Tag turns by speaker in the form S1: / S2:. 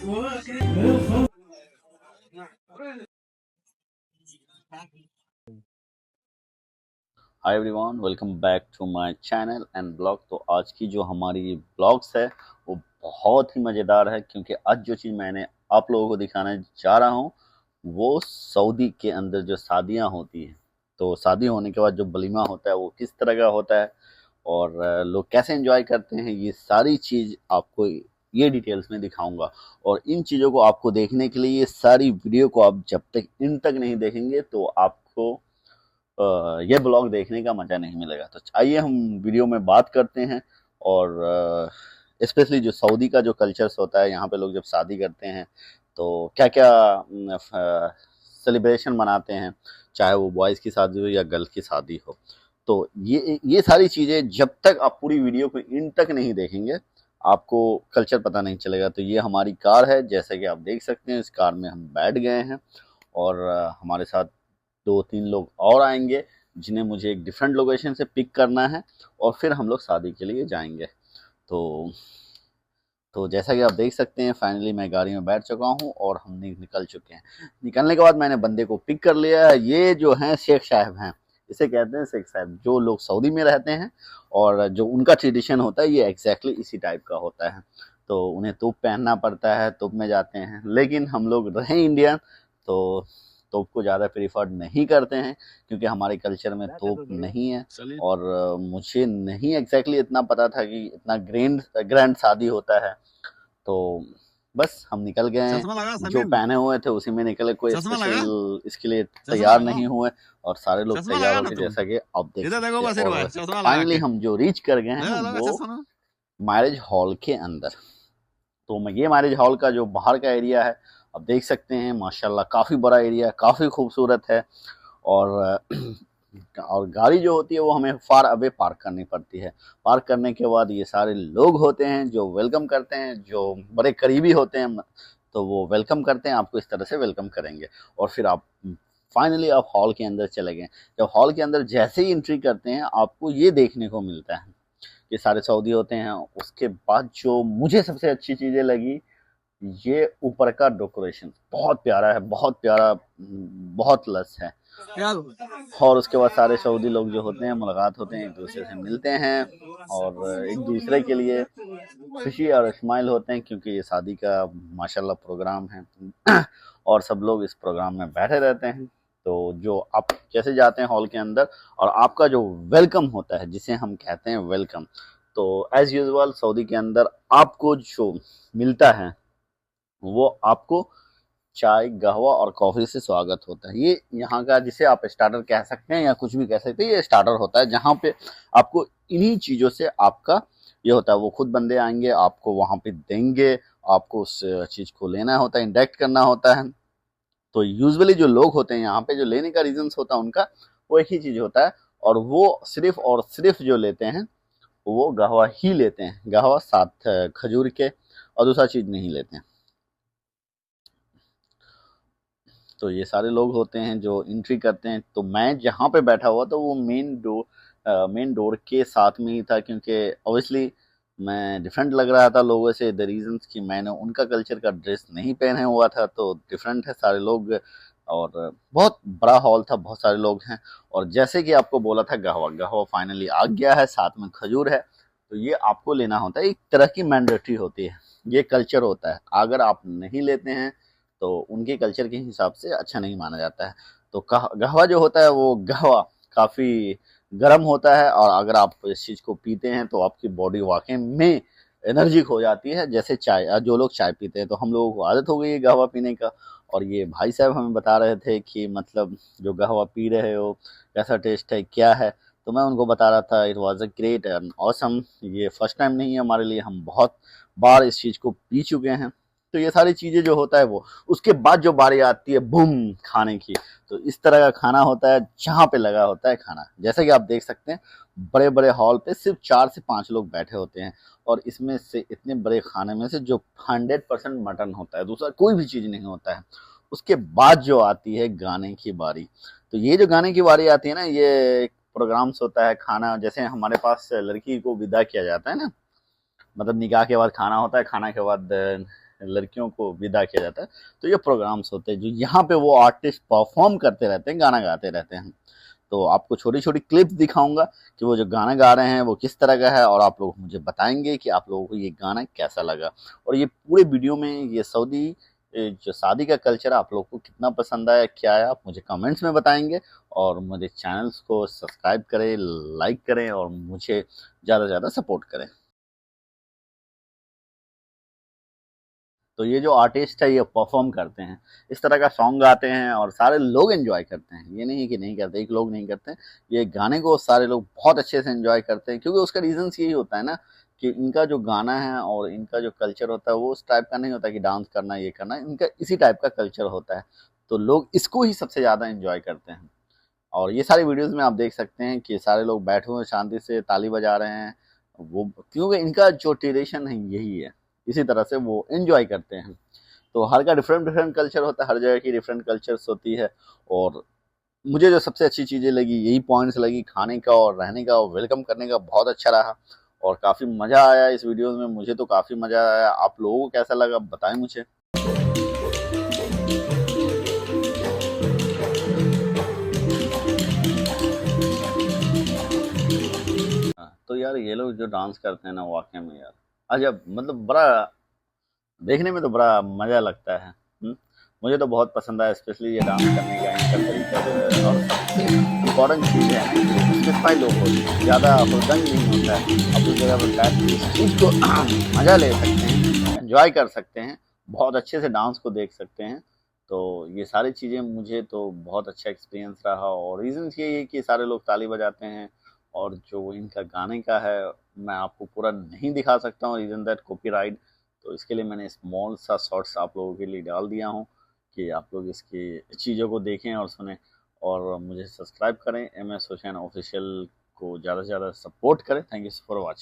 S1: Hi everyone, welcome back to my channel and blog. तो आज की जो हमारी ब्लॉग्स है वो बहुत ही मज़ेदार है, क्योंकि आज जो चीज़ मैंने आप लोगों को दिखाने जा रहा हूँ वो सऊदी के अंदर जो शादियाँ होती हैं, तो शादी होने के बाद जो वलीमा होता है वो किस तरह का होता है और लोग कैसे एंजॉय करते हैं, ये सारी चीज़ आपको ये डिटेल्स में दिखाऊंगा। और इन चीज़ों को आपको देखने के लिए ये सारी वीडियो को आप जब तक इन तक नहीं देखेंगे तो आपको ये ब्लॉग देखने का मज़ा नहीं मिलेगा। तो आइए हम वीडियो में बात करते हैं। और स्पेशली जो सऊदी का जो कल्चर्स होता है, यहाँ पे लोग जब शादी करते हैं तो क्या क्या सेलिब्रेशन मनाते हैं, चाहे वो बॉयज़ की शादी हो या गर्ल की शादी हो। तो ये सारी चीज़ें जब तक आप पूरी वीडियो को इन तक नहीं देखेंगे आपको कल्चर पता नहीं चलेगा। तो ये हमारी कार है, जैसे कि आप देख सकते हैं, इस कार में हम बैठ गए हैं और हमारे साथ 2-3 लोग और आएंगे जिन्हें मुझे एक डिफरेंट लोकेशन से पिक करना है और फिर हम लोग शादी के लिए जाएंगे। तो जैसा कि आप देख सकते हैं, फाइनली मैं गाड़ी में बैठ चुका हूं और हम निकल चुके हैं। निकलने के बाद मैंने बंदे को पिक कर लिया है। ये जो हैं शेख साहब हैं, इसे कहते हैं शेख साहब। जो लोग सऊदी में रहते हैं और जो उनका ट्रेडिशन होता है ये एग्जैक्टली इसी टाइप का होता है। तो उन्हें तोप पहनना पड़ता है, तोप में जाते हैं। लेकिन हम लोग रहे इंडियन तो तोप को ज़्यादा प्रीफर नहीं करते हैं, क्योंकि हमारे कल्चर में तोप नहीं है। और मुझे नहीं एग्जैक्टली इतना पता था कि इतना ग्रैंड शादी होता है। तो बस हम निकल गए हैं, जो पहने हुए थे उसी में निकले, कोई स्पेशल इसके लिए तैयार नहीं हुए और सारे लोग तैयार हो गए, जैसा कि आप देख सकते हैं। और फाइनली हम जो रीच कर गए हैं वो मैरिज हॉल के अंदर। तो मैं ये मैरिज हॉल का जो बाहर का एरिया है आप देख सकते हैं, माशाल्लाह काफ़ी बड़ा एरिया है, काफ़ी खूबसूरत है। और और गाड़ी जो होती है वो हमें फार अवे पार्क करनी पड़ती है। पार्क करने के बाद ये सारे लोग होते हैं जो वेलकम करते हैं, जो बड़े करीबी होते हैं, तो वो वेलकम करते हैं, आपको इस तरह से वेलकम करेंगे। और फिर आप फाइनली आप हॉल के अंदर चले गए। जब हॉल के अंदर जैसे ही एंट्री करते हैं आपको ये देखने को मिलता है, ये सारे सऊदी होते हैं। उसके बाद जो मुझे सबसे अच्छी चीज़ें लगी, ये ऊपर का डेकोरेशन बहुत प्यारा है, बहुत प्यारा, बहुत लस है। और उसके बाद सारे सऊदी लोग जो होते हैं मुलाकात होते हैं, एक दूसरे से मिलते हैं और एक दूसरे के लिए खुशी और स्माइल होते हैं, क्योंकि ये शादी का माशाल्लाह प्रोग्राम है और सब लोग इस प्रोग्राम में बैठे रहते हैं। तो जो आप जैसे जाते हैं हॉल के अंदर और आपका जो वेलकम होता है, जिसे हम कहते हैं वेलकम, तो एज यूजुअल सऊदी के अंदर आपको जो मिलता है वो आपको चाय, कहवा और कॉफ़ी से स्वागत होता है। ये यहाँ का, जिसे आप स्टार्टर कह सकते हैं या कुछ भी कह सकते हैं, ये स्टार्टर होता है, जहाँ पे आपको इन्हीं चीज़ों से आपका ये होता है। वो खुद बंदे आएंगे, आपको वहाँ पे देंगे, आपको उस चीज़ को लेना होता है, इंडेक्ट करना होता है। तो यूजुअली जो लोग होते हैं यहाँ पे, जो लेने का रीजंस होता है उनका वो एक ही चीज़ होता है, और वो सिर्फ और सिर्फ जो लेते हैं वो कहवा ही लेते हैं, कहवा साथ खजूर के, और दूसरा चीज़ नहीं लेते हैं। तो ये सारे लोग होते हैं जो एंट्री करते हैं। तो मैं जहाँ पे बैठा हुआ था वो मेन डोर के साथ में ही था, क्योंकि ऑब्वियसली मैं डिफरेंट लग रहा था लोगों से। द रीजंस कि मैंने उनका कल्चर का ड्रेस नहीं पहने हुआ था, तो डिफरेंट है सारे लोग। और बहुत बड़ा हॉल था, बहुत सारे लोग हैं। और जैसे कि आपको बोला था, कहवा कहवा फाइनली आ गया है, साथ में खजूर है। तो ये आपको लेना होता है, एक तरह की मैंडेटरी होती है, ये कल्चर होता है। अगर आप नहीं लेते हैं तो उनके कल्चर के हिसाब से अच्छा नहीं माना जाता है। तो कहवा जो होता है वो कहवा काफ़ी गर्म होता है, और अगर आप इस चीज़ को पीते हैं तो आपकी बॉडी वाकई में एनर्जिक हो जाती है, जैसे चाय, जो लोग चाय पीते हैं। तो हम लोगों को आदत हो गई है कहवा पीने का। और ये भाई साहब हमें बता रहे थे कि मतलब जो कहवा पी रहे हो कैसा टेस्ट है, क्या है। तो मैं उनको बता रहा था, it was a great and awesome. ये फर्स्ट टाइम नहीं है हमारे लिए, हम बहुत बार इस चीज़ को पी चुके हैं। तो ये सारी चीज़ें जो होता है वो, उसके बाद जो बारी आती है बूम खाने की, तो इस तरह का खाना होता है जहाँ पे लगा होता है खाना। जैसे कि आप देख सकते हैं, बड़े बड़े हॉल पे सिर्फ 4 से 5 लोग बैठे होते हैं, और इसमें से इतने बड़े खाने में से जो 100% मटन होता है, दूसरा कोई भी चीज़ नहीं होता है। उसके बाद जो आती है गाने की बारी, तो ये जो गाने की बारी आती है ना, ये एक प्रोग्राम्स होता है। खाना, जैसे हमारे पास लड़की को विदा किया जाता है ना, मतलब निकाह के बाद खाना होता है, खाना के बाद लड़कियों को विदा किया जाता है। तो ये प्रोग्राम्स होते हैं जो यहाँ पे वो आर्टिस्ट परफॉर्म करते रहते हैं, गाना गाते रहते हैं। तो आपको छोटी छोटी क्लिप्स दिखाऊंगा कि वो जो गाना गा रहे हैं वो किस तरह का है, और आप लोग मुझे बताएंगे कि आप लोगों को ये गाना कैसा लगा। और ये पूरे वीडियो में ये सऊदी जो शादी का कल्चर है आप लोग को कितना पसंद आया, क्या है, आप मुझे कमेंट्स में बताएंगे। और मेरे चैनल्स को सब्सक्राइब करें, लाइक करें और मुझे ज़्यादा से ज़्यादा सपोर्ट करें। तो ये जो आर्टिस्ट है ये परफॉर्म करते हैं, इस तरह का सॉन्ग गाते हैं और सारे लोग एंजॉय करते हैं। ये नहीं है कि नहीं करते, एक लोग नहीं करते हैं, ये गाने को सारे लोग बहुत अच्छे से एंजॉय करते हैं। क्योंकि उसका रीजंस यही होता है ना कि इनका जो गाना है और इनका जो कल्चर होता है वो उस टाइप का नहीं होता कि डांस करना ये करना, इनका इसी टाइप का कल्चर होता है। तो लोग इसको ही सबसे ज़्यादा एंजॉय करते हैं। और ये सारी वीडियोस में आप देख सकते हैं कि सारे लोग बैठे हुए शांति से ताली बजा रहे हैं, वो क्योंकि इनका जो ट्रेडिशन है यही है, इसी तरह से वो एंजॉय करते हैं। तो हर का डिफरेंट डिफरेंट कल्चर होता है, हर जगह की डिफरेंट कल्चर्स होती है। और मुझे जो सबसे अच्छी चीज़ें लगी यही पॉइंट्स लगी, खाने का और रहने का और वेलकम करने का बहुत अच्छा रहा। और काफ़ी मज़ा आया इस वीडियो में, मुझे तो काफ़ी मज़ा आया। आप लोगों को कैसा लगा बताएं मुझे। तो यार ये लोग जो डांस करते हैं ना वाकई में यार अजब, मतलब बड़ा देखने में तो बड़ा मज़ा लगता है। मुझे तो बहुत पसंद आया, स्पेशली ये डांस करने का इनका तरीका जो है। और सबसे इम्पोर्टेंट चीज़ है ना कि इसमें लोग होते हैं, ज़्यादा हुड़दंग नहीं होता है। आप उस जगह पर बैठ के इस चीज़ को मज़ा ले सकते हैं, एंजॉय कर सकते हैं, बहुत अच्छे से डांस को देख सकते हैं। तो ये सारी चीज़ें मुझे तो बहुत अच्छा एक्सपीरियंस रहा। और रीज़न यही है कि सारे लोग ताली बजाते हैं। और जो इनका गाने का है मैं आपको पूरा नहीं दिखा सकता हूँ, रीज़न दैट कॉपीराइट। तो इसके लिए मैंने स्मॉल सा शॉर्ट्स आप लोगों के लिए डाल दिया हूँ कि आप लोग इसकी चीज़ों को देखें और सुनें। और मुझे सब्सक्राइब करें, MS हुसैन ऑफिशियल को ज़्यादा से ज़्यादा सपोर्ट करें। Thank you for watching.